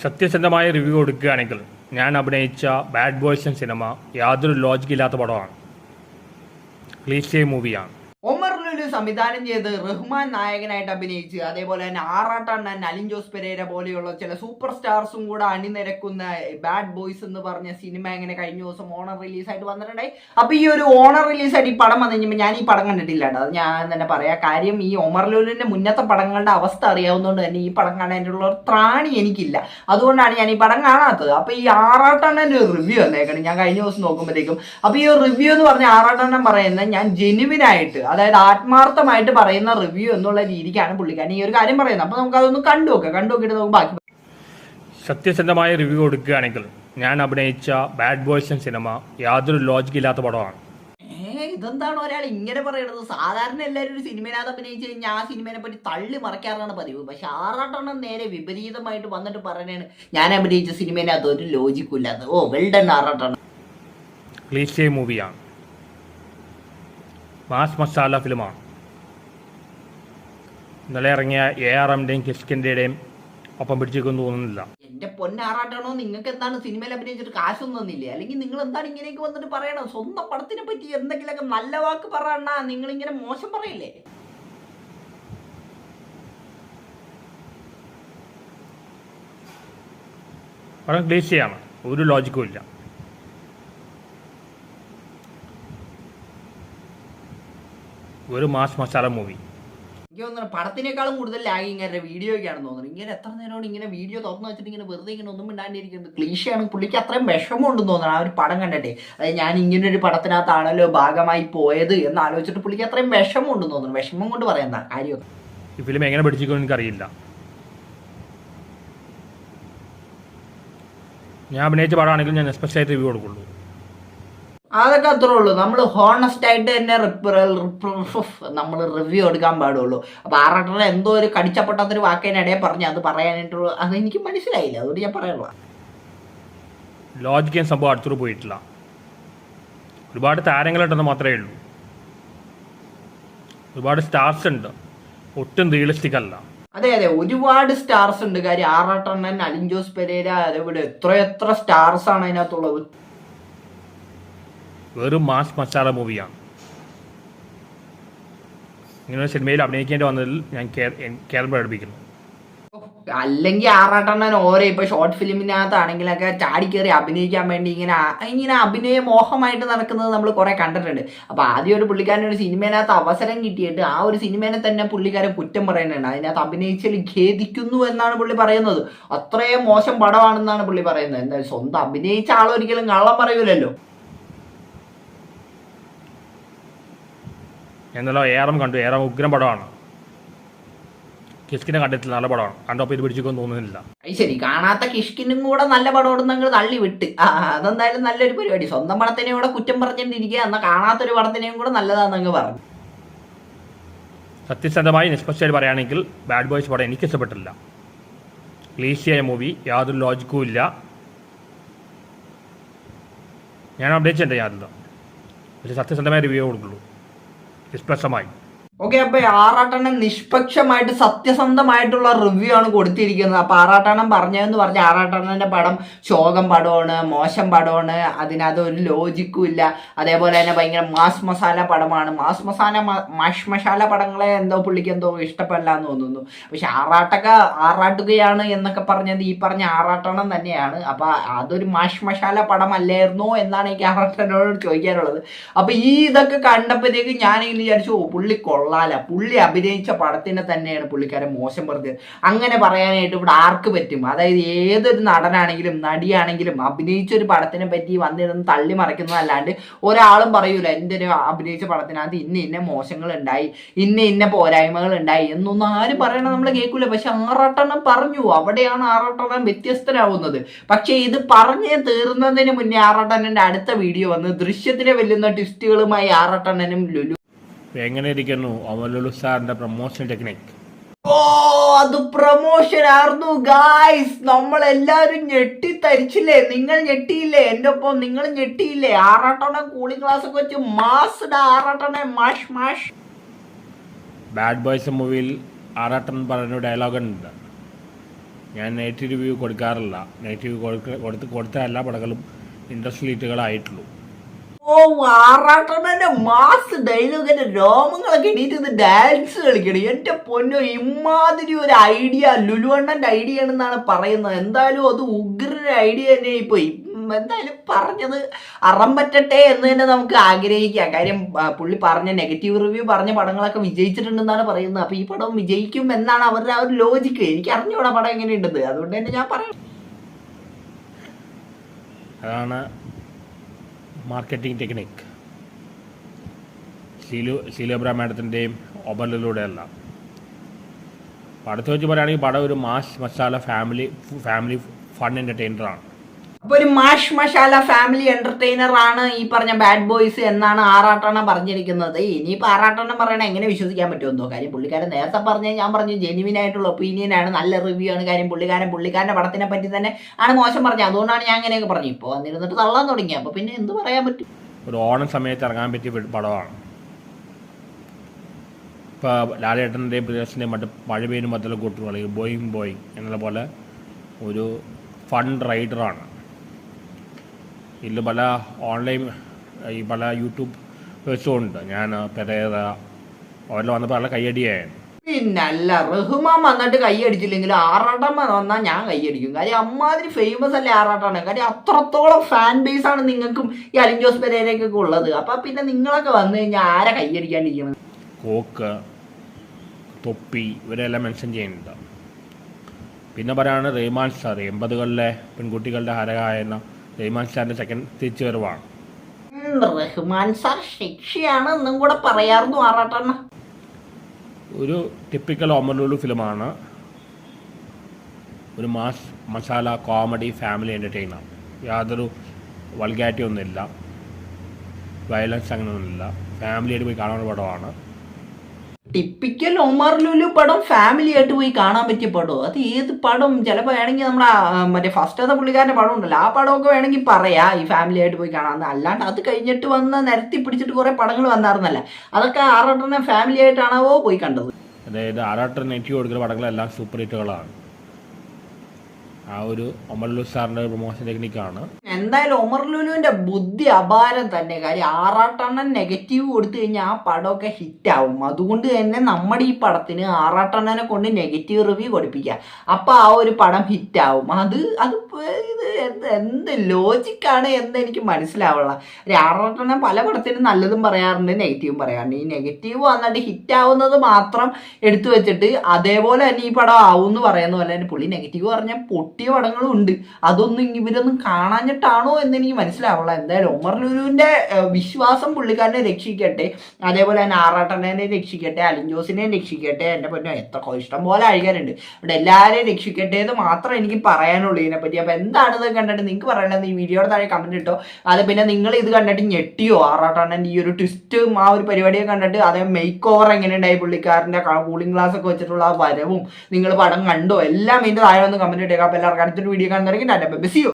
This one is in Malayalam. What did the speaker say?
സത്യസന്ധമായ റിവ്യൂ കൊടുക്കുകയാണെങ്കിൽ ഞാൻ അഭിനയിച്ച ബാഡ് ബോയ്സ് സിനിമ യാതൊരു ലോജിക്കില്ലാത്ത പടമാണ്. ക്ലീഷേ മൂവിയാണ്. ഒമർ ലുലു സംവിധാനം ചെയ്ത് റഹ്മാൻ നായകനായിട്ട് അഭിനയിച്ച് അതേപോലെ തന്നെ ആറാട്ടണ്ണൻ, അലിൻ ജോസ് പെരേര പോലെയുള്ള ചില സൂപ്പർ സ്റ്റാർസും കൂടെ അണിനിരക്കുന്ന ബാഡ് ബോയ്സ് എന്ന് പറഞ്ഞ സിനിമ എങ്ങനെ കഴിഞ്ഞ ദിവസം ഓണർ റിലീസായിട്ട് വന്നിട്ടുണ്ടായി. അപ്പൊ ഈ ഒരു ഓണർ റിലീസായിട്ട് ഈ പടം വന്നു കഴിഞ്ഞപ്പോൾ ഞാൻ ഈ പടം കണ്ടിട്ടില്ല കേട്ടോ. അത് ഞാൻ തന്നെ പറയാം. കാര്യം ഈ ഒമർ ലുലുവിന്റെ മുന്നത്തെ പടങ്ങളുടെ അവസ്ഥ അറിയാവുന്നതുകൊണ്ട് തന്നെ ഈ പടം കാണാനുള്ള ഒരു ത്രാണി എനിക്കില്ല. അതുകൊണ്ടാണ് ഞാൻ ഈ പടം കാണാത്തത്. അപ്പൊ ഈ ആറാട്ടണ്ണന്റെ ഒരു റിവ്യൂ വന്നേക്കണം ഞാൻ കഴിഞ്ഞ ദിവസം നോക്കുമ്പോഴത്തേക്കും. അപ്പൊ ഈ ഒരു റിവ്യൂ എന്ന് പറഞ്ഞ ആറാട്ടണ്ണൻ പറയുന്നത് ഞാൻ ജെനുവിനായിട്ട്, അതായത് ആത്മാർത്ഥമായിട്ട് പറയുന്ന റിവ്യൂ എന്നുള്ള രീതിക്കാണ് പുള്ളിക്കാരൻ ഈ ഒരു കാര്യം പറയുന്നത്. അപ്പൊ നമുക്ക് അതൊന്ന് കണ്ടുനോക്കിയിട്ട് നമുക്ക് ബാക്കി. സത്യസന്ധമായ റിവ്യൂ കൊടുക്കുകയാണെങ്കിൽ ഞാൻ അഭിനയിച്ച ബാഡ് ബോയ്സ് സിനിമ യാതൊരു ലോജിക്കില്ലാത്ത പടമാണ്. ഇതെന്താണ് ഒരാൾ ഇങ്ങനെ പറയുന്നത്? സാധാരണ എല്ലാവരും ഒരു സിനിമയിനകത്ത് അഭിനയിച്ച് കഴിഞ്ഞാൽ ആ സിനിമയെ പറ്റി തള്ളി മറക്കാറാണ് പതിവ്. പക്ഷെ ആറാട്ടെണ്ണം നേരെ വിപരീതമായിട്ട് വന്നിട്ട് പറയണേണ് ഞാൻ അഭിനയിച്ച സിനിമേനകത്ത് ഒരു ലോജിക്കില്ലാത്ത. ഓ വെൽ ഡൺ ആറാട്ടെണ്ണം. ക്ലീഷേ മൂവിയാണ്. മാസ് മസാല ഫിലിമാണ്. ഇന്നലെ ഇറങ്ങിയ ARMന്റെയും കിഷ്കിൻ്റെയും ഒപ്പം പിടിച്ചേക്കൊന്നും തോന്നുന്നില്ല. എന്റെ പൊന്നാറാട്ടാണോ, നിങ്ങൾക്ക് എന്താണ് സിനിമയിൽ അഭിനയിച്ചിട്ട് കാശൊന്നും തന്നില്ലേ? അല്ലെങ്കിൽ നിങ്ങൾ എന്താണ് ഇങ്ങനെയൊക്കെ വന്നിട്ട് പറയണം? സ്വന്തം പടത്തിനെ പറ്റി എന്തെങ്കിലുമൊക്കെ നല്ല വാക്ക് പറയണ, നിങ്ങൾ ഇങ്ങനെ മോശം പറയില്ലേ? പടം ക്ലീഷയാണ്, ഒരു ലോജിക്കും ഇല്ല. ഒരു മാസ് മസാല മൂവി. എനിക്ക് തോന്നുന്നു പടത്തിനേക്കാളും കൂടുതൽ ലാഗിങ് ആരുടെ വീഡിയോയ്ക്കാണെന്ന് തോന്നുന്നു. ഇങ്ങനെ എത്ര നേരമാണ് ഇങ്ങനെ വീഡിയോ തുറന്നു വെച്ചിട്ട് ഇങ്ങനെ വെറുതെ ഇങ്ങനെ ഒന്നും മിണ്ടാണ്ടിരിക്കുന്നത്. ക്ലീഷയാണ്. പുള്ളിക്ക് അത്രയും വിഷമമുണ്ടെന്ന് തോന്നുന്നു ആ ഒരു പടം കണ്ടിട്ടേ. അതായത് ഞാൻ ഇങ്ങനെ ഒരു പടത്തിനകത്താണല്ലോ ഭാഗമായി പോയത് എന്ന് ആലോചിച്ചിട്ട് പുള്ളിക്ക് അത്രയും വിഷമമുണ്ടെന്ന് തോന്നുന്നു. വിഷമം കൊണ്ട് പറയുന്ന കാര്യം ഈ ഫിലിം എങ്ങനെ പഠിച്ചിരിക്കുമെന്ന് എനിക്കറിയില്ല. ഞാൻ അഭിനയിച്ച പടമാണെങ്കിൽ ഞാൻ എസ്പെഷ്യലായിട്ട് റിവ്യൂ കൊടുക്കുള്ളൂ. അതൊക്കെ അത്രേ ഉള്ളൂ. നമ്മൾ ഹോണസ്റ്റ് ആയിട്ട് തന്നെ നമ്മൾ റിവ്യൂ എടുക്കാൻ പാടുള്ളൂ. അപ്പോൾ ആറാട്ടനെ എന്തോ ഒരു കടിച്ചപ്പൊട്ടാത്തൊരു വാക്കിനിടയെ പറഞ്ഞ് അത് പറയാനായിട്ടുള്ള അതെനിക്ക് മനസ്സിലായില്ല. അതുകൊണ്ട് ഞാൻ പറയാനുള്ള ലോജിക്കാൻ സംഭവം അടുത്തോട് പോയിട്ടില്ല. ഒരുപാട് താരങ്ങളുണ്ടെന്ന് മാത്രമേ ഉള്ളൂ. ഒരുപാട് സ്റ്റാർസ് ഉണ്ട്. ഒട്ടും റിയലിസ്റ്റിക് അല്ല. അതെ ഒരുപാട് സ്റ്റാർസ് ഉണ്ട്. കാര്യം ആറാട്ടണ്ണൻ, അലിൻ ജോസ് പെരേര, അതേപോലെ എത്ര സ്റ്റാർസ് ആണ് അതിനകത്തുള്ളത്. വെറും മാസ് മസാല മൂവിയാണ്. ഇങ്ങനെ സിനിമയിൽ അഭിനയിക്കേണ്ടി വന്നതിൽ ഞാൻ കേരളം പ്രകടിപ്പിക്കുന്നു. അല്ലെങ്കിൽ ആറാട്ടണ്ണൻ ഓരോ ഇപ്പൊ ഷോർട്ട് ഫിലിമിനകത്താണെങ്കിലൊക്കെ ചാടിക്കേറി അഭിനയിക്കാൻ വേണ്ടി ഇങ്ങനെ അഭിനയ മോഹമായിട്ട് നടക്കുന്നത് നമ്മൾ കുറെ കണ്ടിട്ടുണ്ട്. അപ്പൊ ആദ്യം ഒരു പുള്ളിക്കാരൻ ഒരു സിനിമേനകത്ത് അവസരം കിട്ടിയിട്ട് ആ ഒരു സിനിമേനെ തന്നെ പുള്ളിക്കാരൻ കുറ്റം പറയുന്നുണ്ട്. അതിനകത്ത് അഭിനയിച്ചാൽ ഖേദിക്കുന്നു എന്നാണ് പുള്ളി പറയുന്നത്. അത്രയും മോശം പടമാണെന്നാണ് പുള്ളി പറയുന്നത്. എന്തായാലും സ്വന്തം അഭിനയിച്ച ആളൊരിക്കലും കള്ളം പറയൂലല്ലോ. എന്നല്ലോ ARM കണ്ടു. ARM ഉഗ്രം പടമാണ്. കിഷ്കിനെ കണ്ടിട്ടില്ല, നല്ല പടമാണ്. കണ്ടപ്പോൾ ഇത് പിടിച്ചൊന്നും തോന്നുന്നില്ല. ശരി, കാണാത്ത കിഷ്കിനും കൂടെ നല്ല പടം നിങ്ങൾ തള്ളി വിട്ട്. അതെന്തായാലും നല്ലൊരു പരിപാടി. സ്വന്തം പടത്തിനെയും കൂടെ കുറ്റം പറഞ്ഞിട്ടിരിക്കുക, എന്നാൽ കാണാത്തൊരു പടത്തിനെയും കൂടെ നല്ലതാണെന്ന് പറഞ്ഞു. സത്യസന്ധമായി നിഷ്പക്ഷമായിട്ട് പറയുകയാണെങ്കിൽ ബാഡ് ബോയ്സ് പടം എനിക്ക് ഇഷ്ടപ്പെട്ടില്ല. ക്ലീഷിയായ മൂവി, യാതൊരു ലോജിക്കും ഇല്ല. ഞാൻ അപ്ഡേറ്റ് ഞാനില്ല. പക്ഷേ സത്യസന്ധമായ റിവ്യൂ കൊടുക്കുള്ളൂ. നിഷ്പക്ഷമായി. ഓക്കെ, അപ്പൊ ആറാട്ടണ്ണൻ നിഷ്പക്ഷമായിട്ട് സത്യസന്ധമായിട്ടുള്ള റിവ്യൂ ആണ് കൊടുത്തിരിക്കുന്നത്. അപ്പൊ ആറാട്ടണ്ണൻ പറഞ്ഞതെന്ന് പറഞ്ഞ ആറാട്ടണ്ണന്റെ പടം ശോകം പടമാണ്, മോശം പടമാണ്, അതിനകത്ത് ഒരു ലോജിക്കും ഇല്ല. അതേപോലെ തന്നെ ഭയങ്കര മാസ് മസാല പടമാണ്. മാഷ് മസാല പടങ്ങളെ എന്തോ പുള്ളിക്ക് എന്തോ ഇഷ്ടപ്പെടില്ല എന്ന് തോന്നുന്നു. പക്ഷെ ആറാട്ടുകയാണ് എന്നൊക്കെ പറഞ്ഞത് ഈ പറഞ്ഞ ആറാട്ടണ്ണൻ തന്നെയാണ്. അപ്പൊ അതൊരു മാഷ് മസാല പടമല്ലായിരുന്നോ എന്നാണ് എനിക്ക് ആറാട്ടണ്ണനോട് ചോദിക്കാനുള്ളത്. അപ്പൊ ഈ ഇതൊക്കെ കണ്ടപ്പോഴത്തേക്ക് ഞാനിങ്ങനെ വിചാരിച്ചു, പുള്ളി പുള്ളി അഭിനയിച്ച പടത്തിനെ തന്നെയാണ് പുള്ളിക്കാരൻ മോശം പറഞ്ഞത്. അങ്ങനെ പറയാനായിട്ട് ഇവിടെ ആർക്ക് പറ്റും? അതായത് ഏതൊരു നടനാണെങ്കിലും നടിയാണെങ്കിലും അഭിനയിച്ചൊരു പടത്തിനെ പറ്റി വന്നിരുന്ന് തള്ളി മറിക്കുന്നതല്ലാണ്ട് ഒരാളും പറയൂല എൻ്റെ ഒരു അഭിനയിച്ച പടത്തിനകത്ത് ഇന്ന മോശങ്ങൾ ഉണ്ടായി, ഇന്ന പോരായ്മകൾ ഉണ്ടായി എന്നൊന്നും ആരും പറയണത് നമ്മൾ കേൾക്കൂല. പക്ഷെ ആറാട്ടെണ്ണം പറഞ്ഞു. അവിടെയാണ് ആറാട്ടെണ്ണം വ്യത്യസ്തനാവുന്നത്. പക്ഷെ ഇത് പറഞ്ഞ് തീർന്നതിന് മുന്നേ ആറാട്ടെണ്ണന്റെ അടുത്ത വീഡിയോ വന്ന് ദൃശ്യത്തിനെ വെല്ലുന്ന ട്വിസ്റ്റുകളുമായി ആറാട്ടെണ്ണനും ലുലു. എങ്ങനെ ഇരിക്കുന്നു ലുലു സാറിന്റെ പ്രൊമോഷൻ ടെക്നിക്? ഓ, അത് പ്രൊമോഷൻ ആയിരുന്നു ഗായ്സ്. നമ്മളെല്ലാരും ഞെട്ടിത്തരിച്ചില്ലേ? നിങ്ങൾ ഞെട്ടിയില്ലേ? എൻ്റെ ഒപ്പം നിങ്ങൾ ഞെട്ടിയില്ലേ? ആറാട്ടണ്ണൻ കൂളിംഗ് ക്ലാസ് ഒക്കെ വെച്ച് മാസ് ആറാട്ടണ്ണൻ മാഷ്. ബാഡ് ബോയ്സ് മൂവിയിൽ ആറാട്ടൻ പറഞ്ഞ ഡയലോഗ് ഉണ്ട്, ഞാൻ നെഗറ്റീവ് റിവ്യൂ കൊടുക്കാറില്ല. നെഗറ്റീവ് കൊടുത്ത എല്ലാ പടങ്ങളും ഇൻഡസ്ട്രി ഹിറ്റുകളായിട്ടുള്ളൂ. ഓ, ആറാട്ടണ്ണന്റെ മാസ് ഡയലോഗിന്റെ രോമങ്ങളൊക്കെ എണീറ്റ് ഡാൻസ് കളിക്കണം. എന്റെ പൊന്നോ, ഇമാതിരി ഒരു ഐഡിയ ലുലുവണ്ണന്റെ ഐഡിയ ആണെന്നാണ് പറയുന്നത്. എന്തായാലും അത് ഉഗ്രൊരു ഐഡിയ തന്നെ ഇപ്പൊ എന്തായാലും പറഞ്ഞത് അറം പറ്റട്ടെ എന്ന് തന്നെ നമുക്ക് ആഗ്രഹിക്കാം. കാര്യം പുള്ളി പറഞ്ഞ നെഗറ്റീവ് റിവ്യൂ പറഞ്ഞ പടങ്ങളൊക്കെ വിജയിച്ചിട്ടുണ്ടെന്നാണ് പറയുന്നത്. അപ്പൊ ഈ പടം വിജയിക്കും എന്നാണ് അവരുടെ ആ ഒരു ലോജിക്ക്. എനിക്ക് അറിഞ്ഞൂടാ പടം എങ്ങനെയുണ്ടെന്ന്, അതുകൊണ്ട് തന്നെ ഞാൻ പറയാം. അതാണ് മാർക്കറ്റിംഗ് ടെക്നിക്ക്. ശീലോബ്ര മാഡത്തിൻ്റെയും ഒബലിലൂടെയല്ല. പടത്തെ വെച്ച് പറയുകയാണെങ്കിൽ പടം ഒരു മാസ് മസാല ഫാമിലി ഫൺ എൻ്റർടൈനറാണ്. അപ്പൊ ഒരു മാഷ് മഷാല ഫാമിലി എന്റർടൈനർ ആണ് ഈ പറഞ്ഞ ബാഡ് ബോയ്സ് എന്നാണ് ആറാട്ടണ്ണൻ പറഞ്ഞിരിക്കുന്നത്. ഇനിയിപ്പോൾ ആറാട്ടണ്ണൻ പറയണ എങ്ങനെ വിശ്വസിക്കാൻ പറ്റുമെന്നോ. കാര്യം പുള്ളിക്കാരൻ നേരത്തെ ഞാൻ പറഞ്ഞു ജെന്യുവിൻ ആയിട്ടുള്ള ഒപ്പീനിയൻ ആണ്, നല്ല റിവ്യൂ ആണ്. കാര്യം പുള്ളിക്കാരൻ്റെ പടത്തിനെ പറ്റി തന്നെ ആണ് മോശം പറഞ്ഞത്. അതുകൊണ്ടാണ് ഞാൻ അങ്ങനെയൊക്കെ പറഞ്ഞു. ഇപ്പോൾ വന്നിരുന്നിട്ട് തള്ളാൻ തുടങ്ങി. അപ്പോൾ പിന്നെ എന്ത് പറയാൻ പറ്റും. ഒരു ഓണം സമയത്ത് ഇറങ്ങാൻ പറ്റിയ പടമാണ്. ഇപ്പോൾ ലാലേട്ടൻ്റെയും പ്രിയസിൻ്റെയും മഴ പെയ്യും മറ്റുള്ള കൂട്ടുകൾ, അല്ലെങ്കിൽ ബോയിങ് എന്നുള്ള പോലെ ഒരു ഫൺ റൈഡറാണ്. ഇതിൽ പല ഓൺലൈൻ പല യൂട്യൂബ് വേഴ്സും ഉണ്ട്. ഞാൻ പെരേര അവരിൽ വന്നപ്പോൾ നല്ല കയ്യടിയായിരുന്നു. പിന്നല്ല, റഹ്മാൻ വന്നിട്ട് കൈയടിച്ചില്ലെങ്കിൽ ആറാട്ടമ്മ വന്നാൽ ഞാൻ കൈയടിക്കും. കാര്യം അമ്മാതിരി ഫേമസ് അല്ലേ ആറാട്ടാണ്. കാര്യം അത്രത്തോളം ഫാൻ ബേസ് ആണ് നിങ്ങൾക്കും ഈ അലിൻ ജോസ് പെരേരയ്ക്കൊക്കെ ഉള്ളത്. അപ്പം പിന്നെ നിങ്ങളൊക്കെ വന്നു കഴിഞ്ഞാൽ ആരെ കൈയടിക്കാണ്ടിരിക്കുന്നത്. കോക്ക്, തൊപ്പി ഇവരെല്ലാം മെൻഷൻ ചെയ്യുന്നുണ്ട്. പിന്നെ പറയുകയാണ് റഹ്മാൻ സാർ, 80കളിലെ പെൺകുട്ടികളുടെ ഹരകായെന്ന റഹ്മാൻ സാറിൻ്റെ സെക്കൻഡ് തിരിച്ചു വരവാണ്. റഹ്മാൻ സാർ ശിക്ഷയാണ് എന്നും കൂടെ പറയാറുന്നു ആറാട്ടണ്ണ. ഒരു ടിപ്പിക്കൽ ഒമർലുലു ഫിലിമാണ്. ഒരു mass masala comedy family entertainer. യാതൊരു വൾഗാരിറ്റി ഒന്നുമില്ല, വയലൻസ് അങ്ങനെയൊന്നുമില്ല. ഫാമിലിയായിട്ട് പോയി കാണാനുള്ള പടമാണ്. ടിപ്പിക്കൽ ഒമർ ലുലു പടം ഫാമിലി ആയിട്ട് പോയി കാണാൻ പറ്റിയ പടം. അത് ഏത് പടം? ചിലപ്പോൾ വേണമെങ്കിൽ നമ്മുടെ മറ്റേ ഫസ്റ്റത്തെ പുള്ളിക്കാരൻ്റെ പടം ഉണ്ടല്ലോ, ആ പടമൊക്കെ വേണമെങ്കിൽ പറയാം ഈ ഫാമിലി ആയിട്ട് പോയി കാണാമെന്ന്. അല്ലാണ്ട് അത് കഴിഞ്ഞിട്ട് വന്ന് നിരത്തി പിടിച്ചിട്ട് കുറേ പടങ്ങൾ വന്നായിരുന്നല്ല, അതൊക്കെ ആറാട്ടനെ ഫാമിലി ആയിട്ടാണോ പോയി കണ്ടത്? അതായത് ആറാട്ടൻ നെറ്റി കൊടുക്കുന്ന പടങ്ങളെല്ലാം സൂപ്പർ ഹിറ്റുകളാണ്. ആ ഒരു ഒമർ ലുലു സാറിൻ്റെ പ്രൊമോഷൻ ടെക്നിക്കാണ്. എന്തായാലും ഒമർ ലുലുവിന്റെ ബുദ്ധി അപാരം തന്നെ. കാര്യം ആറാട്ടണ്ണൻ നെഗറ്റീവ് കൊടുത്തു കഴിഞ്ഞാൽ ആ പടമൊക്കെ ഹിറ്റാവും. അതുകൊണ്ട് തന്നെ നമ്മുടെ ഈ പടത്തിന് ആറാട്ടണ്ണനെ കൊണ്ട് നെഗറ്റീവ് റിവ്യൂ കൊടുപ്പിക്കുക. അപ്പം ആ ഒരു പടം ഹിറ്റാവും. അത് ഇത് എന്ത് ലോജിക്കാണ് എന്ന് എനിക്ക് മനസ്സിലാവുള്ള. ആറാട്ടണ്ണൻ പല പടത്തിനും നല്ലതും പറയാറുണ്ട്, നെഗറ്റീവും പറയാറുണ്ട്. ഈ നെഗറ്റീവ് വന്നിട്ട് ഹിറ്റാവുന്നത് മാത്രം എടുത്തു വെച്ചിട്ട് അതേപോലെ തന്നെ ഈ പടം ആവും എന്ന് പറയുന്ന പോലെ തന്നെ പുള്ളി നെഗറ്റീവ് പറഞ്ഞാൽ പൊട്ടിയ പടങ്ങളും ഉണ്ട്. അതൊന്നും ഇവരൊന്നും കാണാഞ്ഞിട്ടാണോ എന്ന് എനിക്ക് മനസ്സിലാവുള്ള. എന്തായാലും ഒമർ ലുലുവിന്റെ വിശ്വാസം പുള്ളിക്കാരനെ രക്ഷിക്കട്ടെ, അതേപോലെ തന്നെ ആറാട്ടനെ രക്ഷിക്കട്ടെ, അലിൻ ജോസിനെ രക്ഷിക്കട്ടെ. എൻ്റെ പൊന്നോ, എത്ര ഇഷ്ടം പോലെ ആൾക്കാരുണ്ട് ഇവിടെ. എല്ലാവരെയും രക്ഷിക്കട്ടെ എന്ന് മാത്രം എനിക്ക് പറയാനുള്ളൂ ഇതിനെപ്പറ്റി. അപ്പോൾ എന്താണ് ഇത് കണ്ടിട്ട് നിങ്ങൾക്ക് പറയണത് ഈ വീഡിയോയുടെ താഴെ കമന്റ് ഇട്ടോ. അത് പിന്നെ നിങ്ങൾ ഇത് കണ്ടിട്ട് ഞെട്ടിയോ? ആറാട്ടണ്ണൻ്റെ ഈ ഒരു ട്വിസ്റ്റും ആ ഒരു പരിപാടിയൊക്കെ കണ്ടിട്ട് അതേ മേക്ക് ഓവർ എങ്ങനെയുണ്ടായി, പുള്ളിക്കാരൻ്റെ കൂളിംഗ് ഗ്ലാസ് ഒക്കെ വെച്ചിട്ടുള്ള ആ വരവും നിങ്ങൾ പടം കണ്ടോ, എല്ലാം ഇതിൻ്റെ താഴെ വന്ന് കമന്റ് ഇട്ടേക്കാം. അപ്പോൾ എല്ലാവർക്കും അടുത്തൊരു വീഡിയോ കാണുന്നതായിരിക്കും. Ta-ta bye bye, see U.